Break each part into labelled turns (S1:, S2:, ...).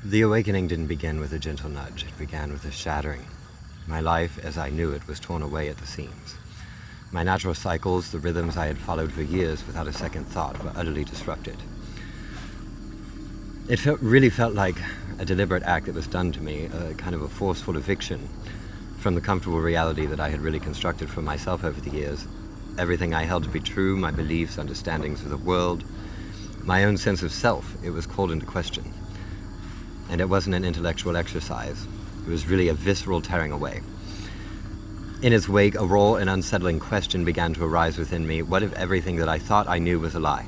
S1: The awakening didn't begin with a gentle nudge. It began with a shattering. My life, as I knew it, was torn away at the seams. My natural cycles, the rhythms I had followed for years without a second thought, were utterly disrupted. It really felt like a deliberate act that was done to me, a kind of a forceful eviction from the comfortable reality that I had really constructed for myself over the years. Everything I held to be true, my beliefs, understandings of the world, my own sense of self, it was called into question. And it wasn't an intellectual exercise. It was really a visceral tearing away. In its wake, a raw and unsettling question began to arise within me. What if everything that I thought I knew was a lie?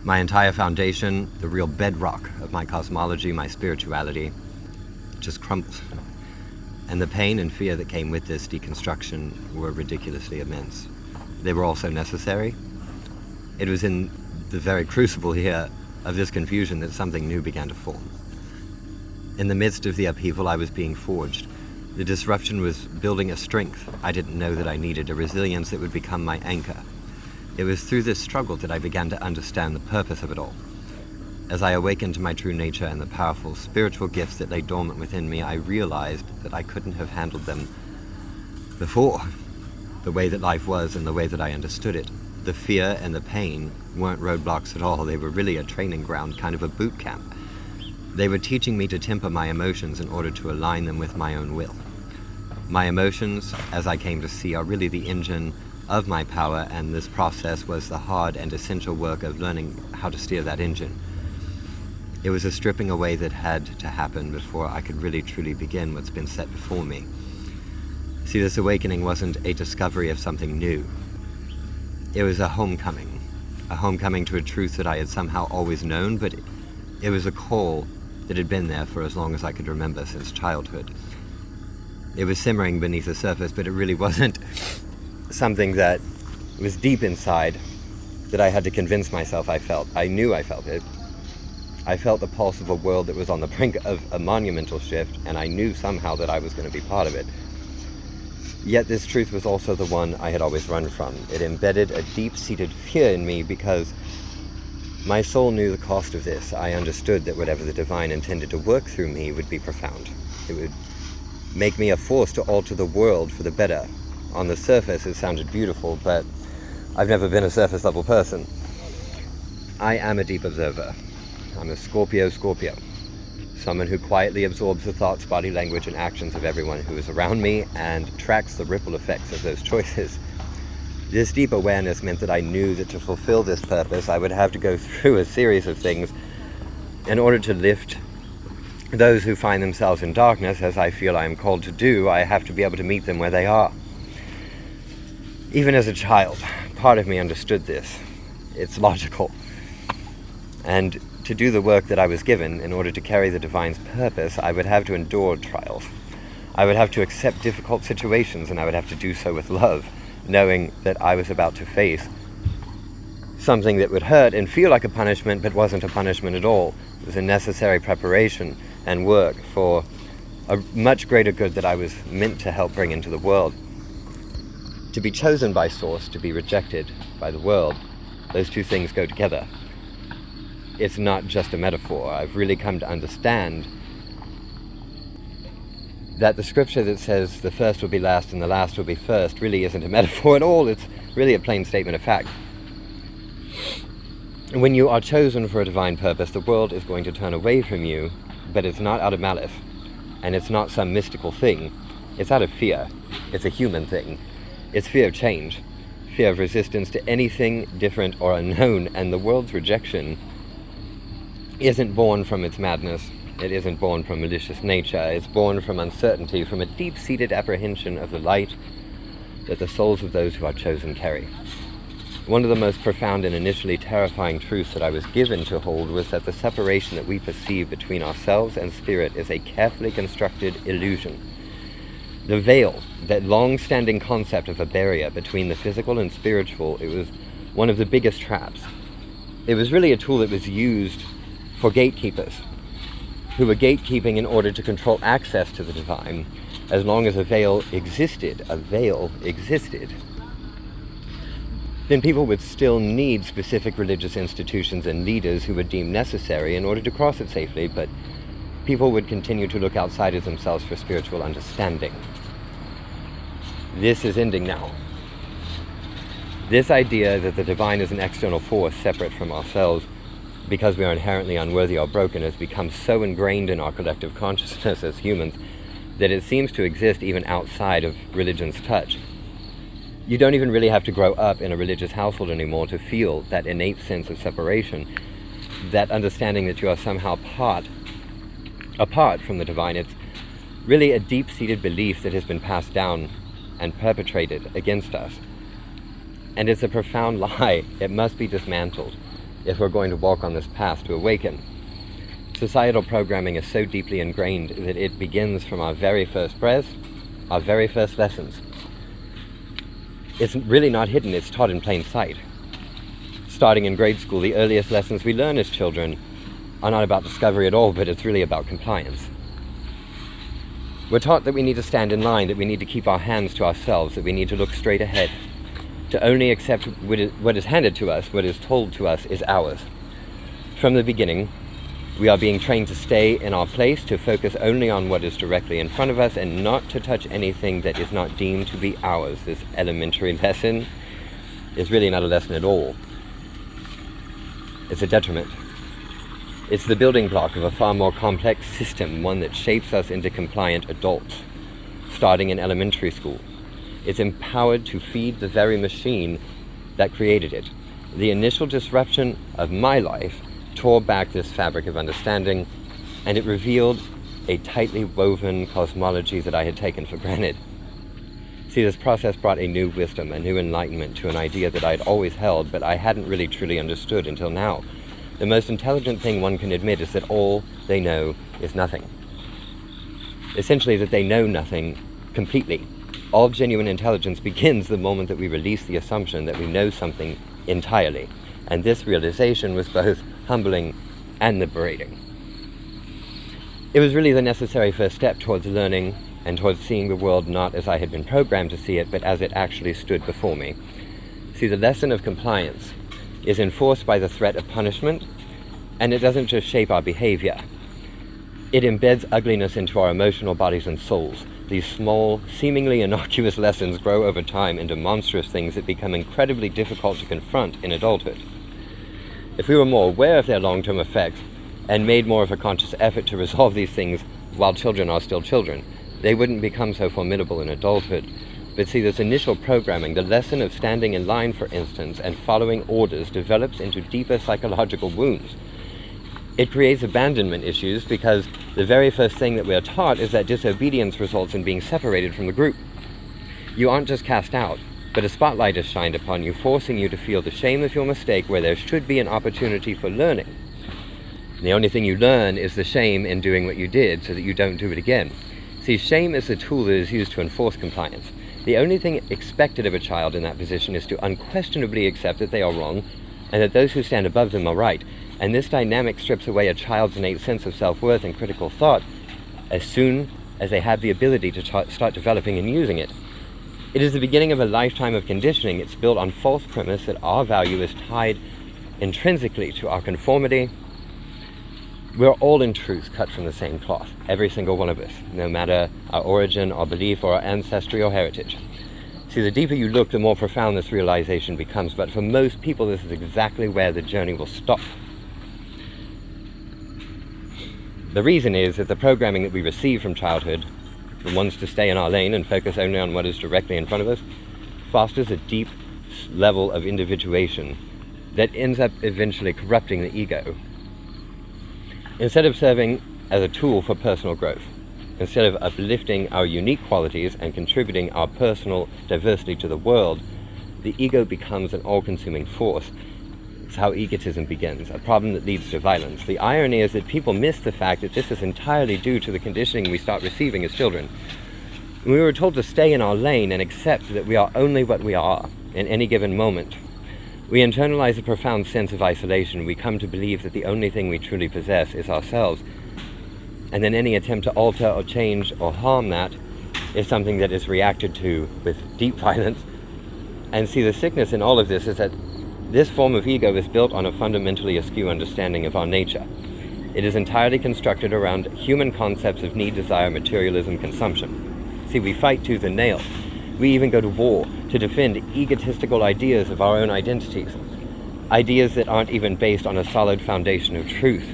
S1: My entire foundation, the real bedrock of my cosmology, my spirituality, just crumbled. And the pain and fear that came with this deconstruction were ridiculously immense. They were also necessary. It was in the very crucible here of this confusion that something new began to form. In the midst of the upheaval, I was being forged. The disruption was building a strength I didn't know that I needed, a resilience that would become my anchor. It was through this struggle that I began to understand the purpose of it all. As I awakened to my true nature and the powerful spiritual gifts that lay dormant within me, I realized that I couldn't have handled them before. The way that life was and the way that I understood it. The fear and the pain weren't roadblocks at all. They were really a training ground, kind of a boot camp. They were teaching me to temper my emotions in order to align them with my own will. My emotions, as I came to see, are really the engine of my power, and this process was the hard and essential work of learning how to steer that engine. It was a stripping away that had to happen before I could really truly begin what's been set before me. See, this awakening wasn't a discovery of something new. It was a homecoming to a truth that I had somehow always known, but it was a call that had been there for as long as I could remember, since childhood. It was simmering beneath the surface, but it really wasn't something that was deep inside that I had to convince myself I felt. I knew I felt it. I felt the pulse of a world that was on the brink of a monumental shift, and I knew somehow that I was going to be part of it. Yet this truth was also the one I had always run from. It embedded a deep-seated fear in me because my soul knew the cost of this. I understood that whatever the divine intended to work through me would be profound. It would make me a force to alter the world for the better. On the surface, it sounded beautiful, but I've never been a surface-level person. I am a deep observer. I'm a Scorpio, someone who quietly absorbs the thoughts, body language, and actions of everyone who is around me and tracks the ripple effects of those choices. This deep awareness meant that I knew that to fulfill this purpose, I would have to go through a series of things in order to lift those who find themselves in darkness, as I feel I am called to do. I have to be able to meet them where they are. Even as a child, part of me understood this. It's logical. And to do the work that I was given, in order to carry the divine's purpose, I would have to endure trials. I would have to accept difficult situations, and I would have to do so with love, knowing that I was about to face something that would hurt and feel like a punishment, but wasn't a punishment at all. It was a necessary preparation and work for a much greater good that I was meant to help bring into the world. To be chosen by Source, to be rejected by the world, those two things go together. It's not just a metaphor. I've really come to understand that the scripture that says the first will be last and the last will be first really isn't a metaphor at all. It's really a plain statement of fact. When you are chosen for a divine purpose, the world is going to turn away from you, but it's not out of malice, and it's not some mystical thing. It's out of fear. It's a human thing. It's fear of change, fear of resistance to anything different or unknown, and the world's rejection isn't born from its madness. It isn't born from malicious nature. It's born from uncertainty, from a deep-seated apprehension of the light that the souls of those who are chosen carry. One of the most profound and initially terrifying truths that I was given to hold was that the separation that we perceive between ourselves and spirit is a carefully constructed illusion. The veil, that long-standing concept of a barrier between the physical and spiritual, it was one of the biggest traps. It was really a tool that was used for gatekeepers, who were gatekeeping in order to control access to the divine. As long as a veil existed, then people would still need specific religious institutions and leaders who were deemed necessary in order to cross it safely, but people would continue to look outside of themselves for spiritual understanding. This is ending now. This idea that the divine is an external force separate from ourselves because we are inherently unworthy or broken has become so ingrained in our collective consciousness as humans that it seems to exist even outside of religion's touch. You don't even really have to grow up in a religious household anymore to feel that innate sense of separation, that understanding that you are somehow apart from the divine. It's really a deep-seated belief that has been passed down and perpetrated against us. And it's a profound lie. It must be dismantled if we're going to walk on this path to awaken. Societal programming is so deeply ingrained that it begins from our very first breath, our very first lessons. It's really not hidden, it's taught in plain sight. Starting in grade school, the earliest lessons we learn as children are not about discovery at all, but it's really about compliance. We're taught that we need to stand in line, that we need to keep our hands to ourselves, that we need to look straight ahead, to only accept what is handed to us, what is told to us is ours. From the beginning, we are being trained to stay in our place, to focus only on what is directly in front of us, and not to touch anything that is not deemed to be ours. This elementary lesson is really not a lesson at all. It's a detriment. It's the building block of a far more complex system, one that shapes us into compliant adults, starting in elementary school. It's empowered to feed the very machine that created it. The initial disruption of my life tore back this fabric of understanding, and it revealed a tightly woven cosmology that I had taken for granted. See, this process brought a new wisdom, a new enlightenment to an idea that I had always held, but I hadn't really truly understood until now. The most intelligent thing one can admit is that all they know is nothing. Essentially, that they know nothing completely. All genuine intelligence begins the moment that we release the assumption that we know something entirely. And this realization was both humbling and liberating. It was really the necessary first step towards learning and towards seeing the world not as I had been programmed to see it, but as it actually stood before me. See, the lesson of compliance is enforced by the threat of punishment, and it doesn't just shape our behavior. It embeds ugliness into our emotional bodies and souls. These small, seemingly innocuous lessons grow over time into monstrous things that become incredibly difficult to confront in adulthood. If we were more aware of their long-term effects and made more of a conscious effort to resolve these things while children are still children, they wouldn't become so formidable in adulthood. But see, this initial programming, the lesson of standing in line, for instance, and following orders, develops into deeper psychological wounds. It creates abandonment issues because the very first thing that we are taught is that disobedience results in being separated from the group. You aren't just cast out, but a spotlight is shined upon you, forcing you to feel the shame of your mistake where there should be an opportunity for learning. And the only thing you learn is the shame in doing what you did so that you don't do it again. See, shame is the tool that is used to enforce compliance. The only thing expected of a child in that position is to unquestionably accept that they are wrong and that those who stand above them are right. And this dynamic strips away a child's innate sense of self-worth and critical thought as soon as they have the ability to start developing and using it. It is the beginning of a lifetime of conditioning. It's built on false premise that our value is tied intrinsically to our conformity. We're all in truth cut from the same cloth, every single one of us, no matter our origin, our belief, or our ancestry or heritage. See, the deeper you look, the more profound this realization becomes, but for most people, this is exactly where the journey will stop. The reason is that the programming that we receive from childhood, the ones to stay in our lane and focus only on what is directly in front of us, fosters a deep level of individuation that ends up eventually corrupting the ego. Instead of serving as a tool for personal growth, instead of uplifting our unique qualities and contributing our personal diversity to the world, the ego becomes an all-consuming force. It's how egotism begins, a problem that leads to violence. The irony is that people miss the fact that this is entirely due to the conditioning we start receiving as children. We were told to stay in our lane and accept that we are only what we are in any given moment. We internalize a profound sense of isolation. We come to believe that the only thing we truly possess is ourselves. And then any attempt to alter or change or harm that is something that is reacted to with deep violence And see, the sickness in all of this is that this form of ego is built on a fundamentally askew understanding of our nature. It is entirely constructed around human concepts of need, desire, materialism, consumption. See, we fight tooth and nail. We even go to war to defend egotistical ideas of our own identities, ideas that aren't even based on a solid foundation of truth.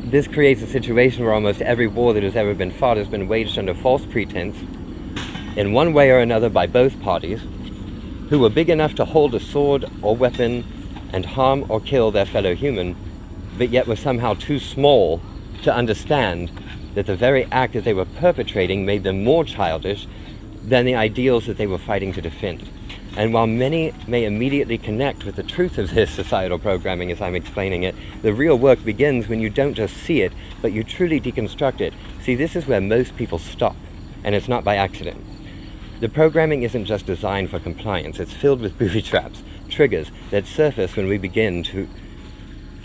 S1: This creates a situation where almost every war that has ever been fought has been waged under false pretense, in one way or another by both parties, who were big enough to hold a sword or weapon and harm or kill their fellow human, but yet were somehow too small to understand that the very act that they were perpetrating made them more childish than the ideals that they were fighting to defend. And while many may immediately connect with the truth of this societal programming as I'm explaining it, the real work begins when you don't just see it, but you truly deconstruct it. See, this is where most people stop, and it's not by accident. The programming isn't just designed for compliance, it's filled with booby traps, triggers that surface when we begin to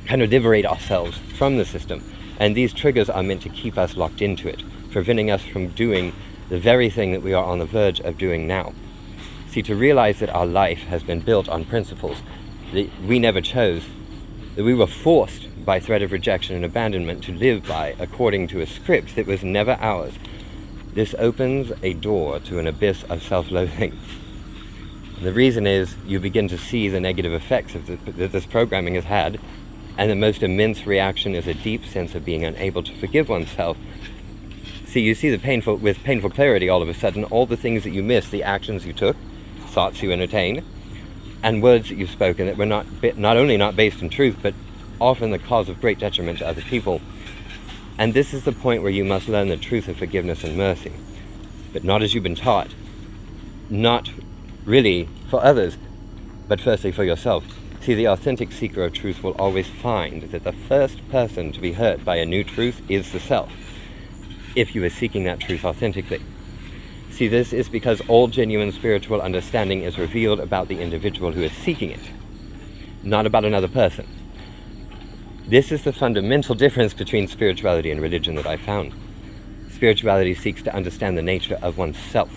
S1: kind of liberate ourselves from the system. And these triggers are meant to keep us locked into it, preventing us from doing the very thing that we are on the verge of doing now. See, to realize that our life has been built on principles that we never chose, that we were forced by threat of rejection and abandonment to live by according to a script that was never ours. This opens a door to an abyss of self-loathing. The reason is you begin to see the negative effects that this programming has had, and the most immense reaction is a deep sense of being unable to forgive oneself. See, you see with painful clarity all of a sudden, all the things that you missed, the actions you took, thoughts you entertained, and words that you've spoken that were not only not based in truth, but often the cause of great detriment to other people. And this is the point where you must learn the truth of forgiveness and mercy, but not as you've been taught, not really for others, but firstly for yourself. See, the authentic seeker of truth will always find that the first person to be hurt by a new truth is the self, if you are seeking that truth authentically. See, this is because all genuine spiritual understanding is revealed about the individual who is seeking it, not about another person. This is the fundamental difference between spirituality and religion that I found. Spirituality seeks to understand the nature of oneself.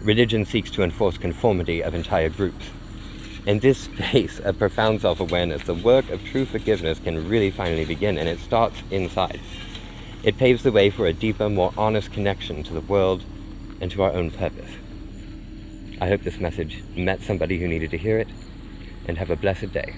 S1: Religion seeks to enforce conformity of entire groups. In this space of profound self-awareness, the work of true forgiveness can really finally begin, and it starts inside. It paves the way for a deeper, more honest connection to the world and to our own purpose. I hope this message met somebody who needed to hear it, and have a blessed day.